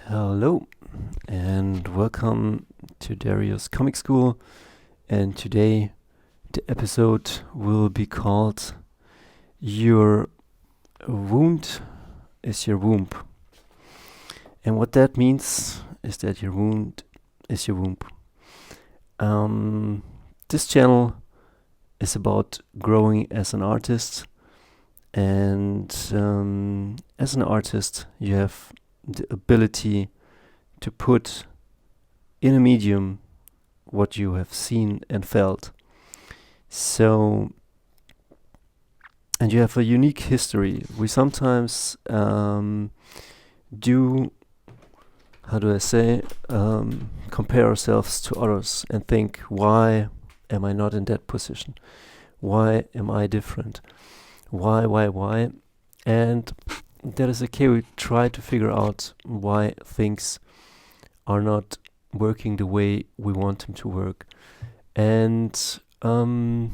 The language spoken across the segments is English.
Hello and welcome to Dario's Comic School, and today the episode will be called Your Wound is Your Womb. And what that means is that your wound is your womb. This channel is about growing as an artist, and as an artist you have the ability to put in a medium what you have seen and felt. So, and you have a unique history. We sometimes do, compare ourselves to others and think, why am I not in that position? Why am I different? Why? And that is okay. We try to figure out why things are not working the way we want them to work. And you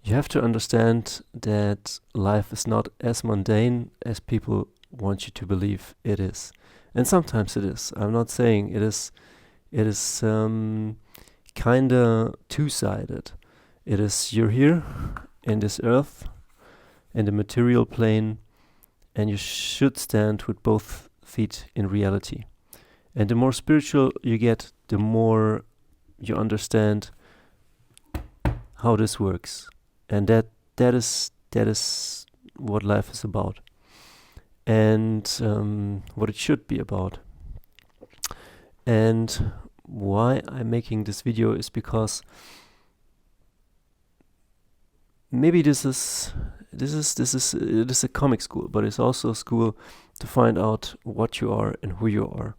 have to understand that life is not as mundane as people want you to believe it is. And sometimes it is. I'm not saying it is. It is kinda two-sided. It is, you're here in this earth, in the material plane, and you should stand with both feet in reality. And the more spiritual you get, the more you understand how this works, and that is what life is about, and what it should be about. And why I'm making this video is because maybe it is a comic school, but it's also a school to find out what you are and who you are.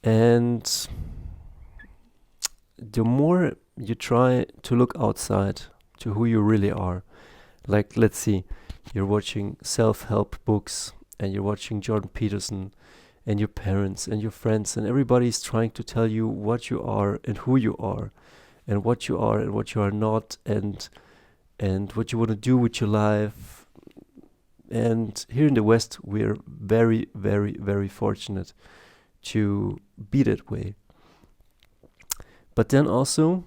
And the more you try to look outside to who you really are, like, let's see, you're watching self-help books and you're watching Jordan Peterson and your parents and your friends, and everybody's trying to tell you what you are and who you are and what you are and what you are not, and what you want to do with your life. And here in the West, we're very, very, very fortunate to be that way. But then also,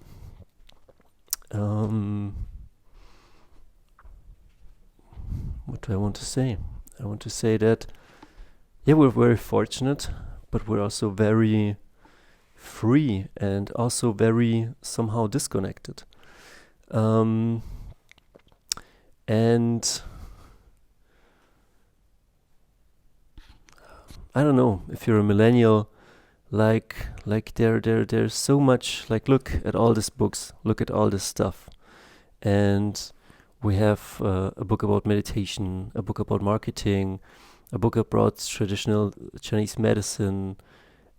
what do I want to say? I want to say that, yeah, we're very fortunate, but we're also very free and also very somehow disconnected. And I don't know if you're a millennial, there's so much, like, look at all these books, look at all this stuff. And we have a book about meditation, a book about marketing, a book about traditional Chinese medicine,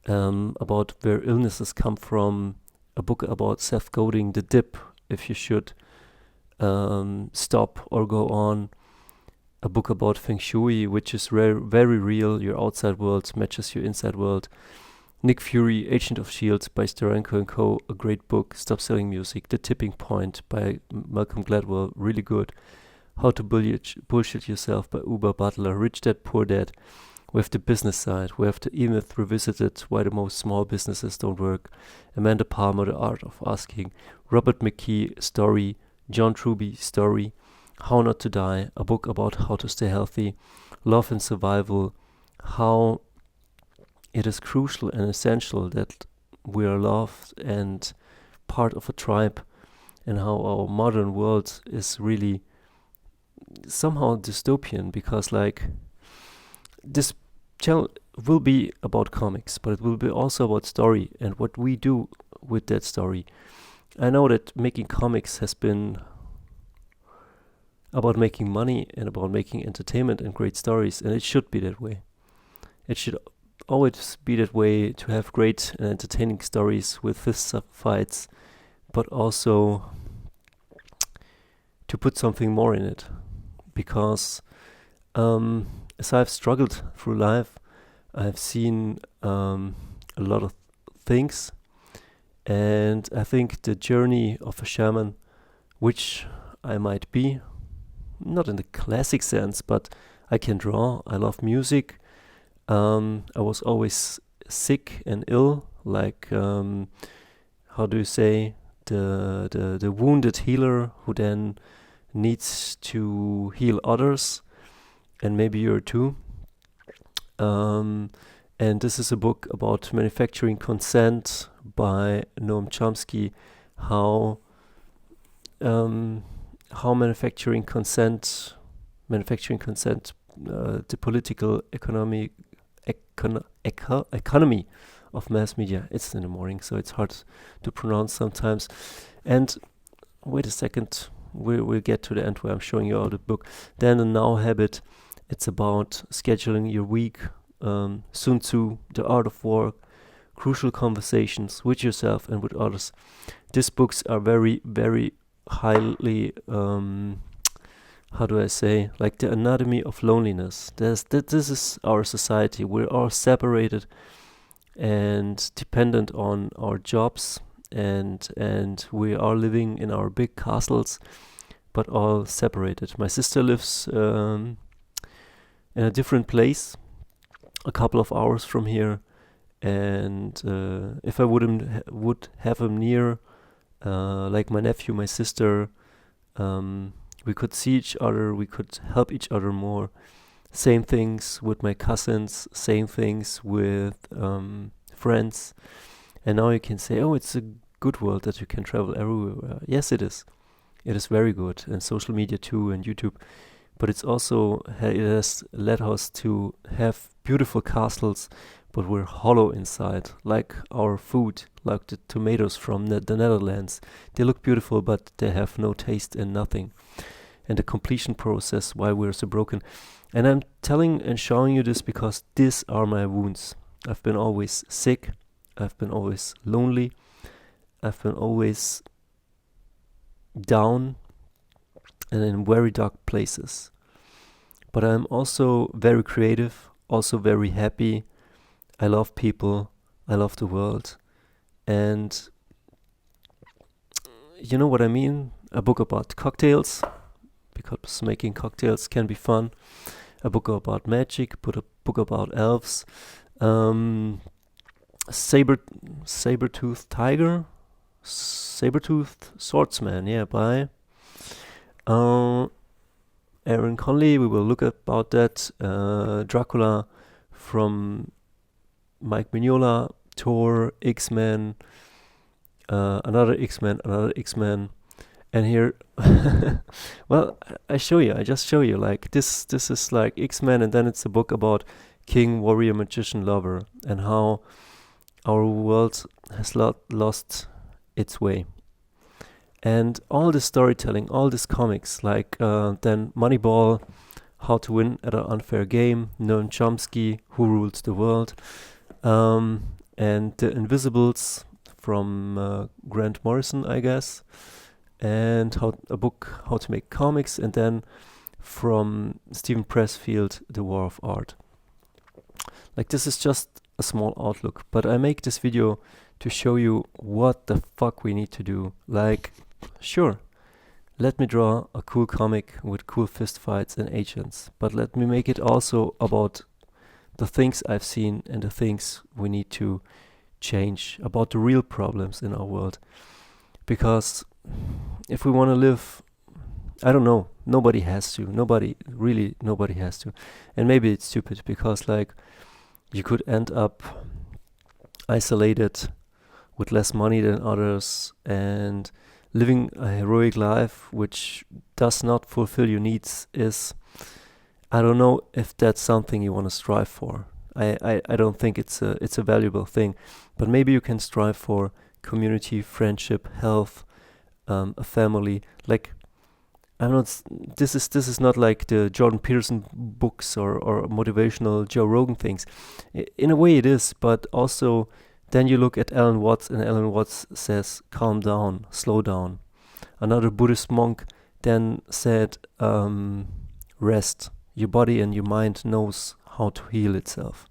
about where illnesses come from, a book about self-coding, the dip, if you should stop or go on, a book about feng shui, which is very real. Your outside world matches your inside world. Nick Fury, Agent of S.H.I.E.L.D. by Steranko & Co., a great book. Stop Selling Music. The Tipping Point by Malcolm Gladwell, really good. How to Bullshit Yourself by Uber Butler. Rich Dad, Poor Dad. We have the business side. We have the E-Myth Revisited, Why the Most Small Businesses Don't Work. Amanda Palmer, The Art of Asking. Robert McKee, Story. John Truby, Story. How Not to Die, a book about how to stay healthy. Love and Survival, how it is crucial and essential that we are loved and part of a tribe, and how our modern world is really somehow dystopian, because, like, this channel will be about comics, but it will be also about story and what we do with that story. I know that making comics has been about making money and about making entertainment and great stories, and it should be that way. It should always be that way, to have great and entertaining stories with fist fights, but also to put something more in it. Because as I've struggled through life, I've seen a lot of things, and I think the journey of a shaman, which I might be, not in the classic sense, but I can draw, I love music, I was always sick and ill, like how do you say, the wounded healer who then needs to heal others, and maybe you're too. And this is a book about manufacturing consent by Noam Chomsky, how manufacturing consent, the political economy of mass media. It's in the morning, so it's hard to pronounce sometimes. And wait a second, we'll get to the end where I'm showing you all the book. Then the Now Habit, it's about scheduling your week. Sun Tzu, The Art of War, Crucial Conversations with yourself and with others. These books are very, very highly, how do I say, like the anatomy of loneliness. This is our society. We're all separated and dependent on our jobs, and we are living in our big castles, but all separated. My sister lives in a different place, a couple of hours from here, and if I would have him near, like my nephew, my sister, we could see each other, we could help each other more. Same things with my cousins, same things with friends. And now you can say, oh, it's a good world that you can travel everywhere. Yes, it is. It is very good, and social media too, and YouTube. But it's also, it has led us to have beautiful castles, but we're hollow inside, like our food, like the tomatoes from the Netherlands. They look beautiful, but they have no taste and nothing. And the completion process, why we're so broken. And I'm telling and showing you this because these are my wounds. I've been always sick. I've been always lonely. I've been always down and in very dark places. But I'm also very creative, also very happy. I love people. I love the world. And you know what I mean? A book about cocktails, because making cocktails can be fun. A book about magic, a book about elves. Saber-toothed tiger, saber-toothed swordsman, yeah, by Aaron Conley. We will look about that. Dracula from Mike Mignola, Thor, X-Men, another X-Men. And here, well, I just show you, like, this is like X-Men, and then it's a book about king, warrior, magician, lover, and how our world has lost its way. And all this storytelling, all these comics, like then Moneyball, How to Win at an Unfair Game, Noam Chomsky, Who Rules the World, and The Invisibles from Grant Morrison, I guess, and a book, How to Make Comics, and then from Stephen Pressfield, The War of Art. Like, this is just a small outlook, but I make this video to show you what the fuck we need to do. Like, sure, let me draw a cool comic with cool fistfights and agents, but let me make it also about the things I've seen and the things we need to change, about the real problems in our world. Because if we want to live, I don't know, nobody has to. Nobody has to. And maybe it's stupid because, like, you could end up isolated with less money than others and living a heroic life which does not fulfill your needs is, I don't know if that's something you want to strive for. I don't think it's a valuable thing. But maybe you can strive for community, friendship, health, a family. Like, I'm not. This is not like the Jordan Peterson books or motivational Joe Rogan things. In a way, it is, but also then you look at Alan Watts, and Alan Watts says, "Calm down, slow down." Another Buddhist monk then said, "Rest. Your body and your mind knows how to heal itself."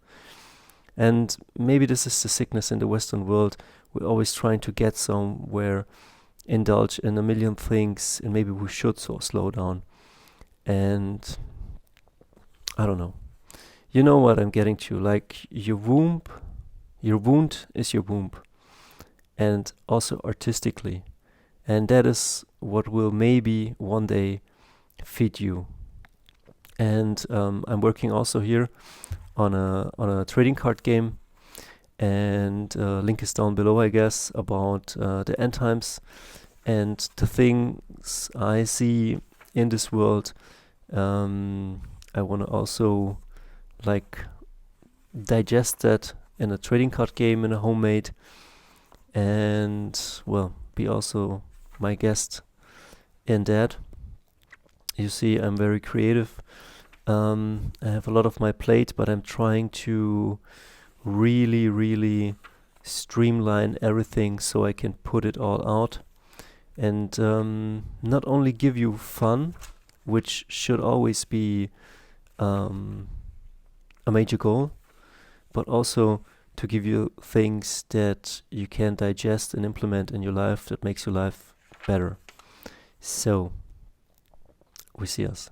And maybe this is the sickness in the Western world. We're always trying to get somewhere, indulge in a million things, and maybe we should slow down. And I don't know. You know what I'm getting to. Like your wound is your womb, and also artistically, and that is what will maybe one day feed you. And I'm working also here on a trading card game, and link is down below, I guess, about the end times and the things I see in this world. I want to also like digest that in a trading card game, in a homemade, and well, be also my guest in that. You see, I'm very creative. I have a lot of my plate, but I'm trying to really streamline everything so I can put it all out, and not only give you fun, which should always be a major goal, but also to give you things that you can digest and implement in your life that makes your life better. So, we see us.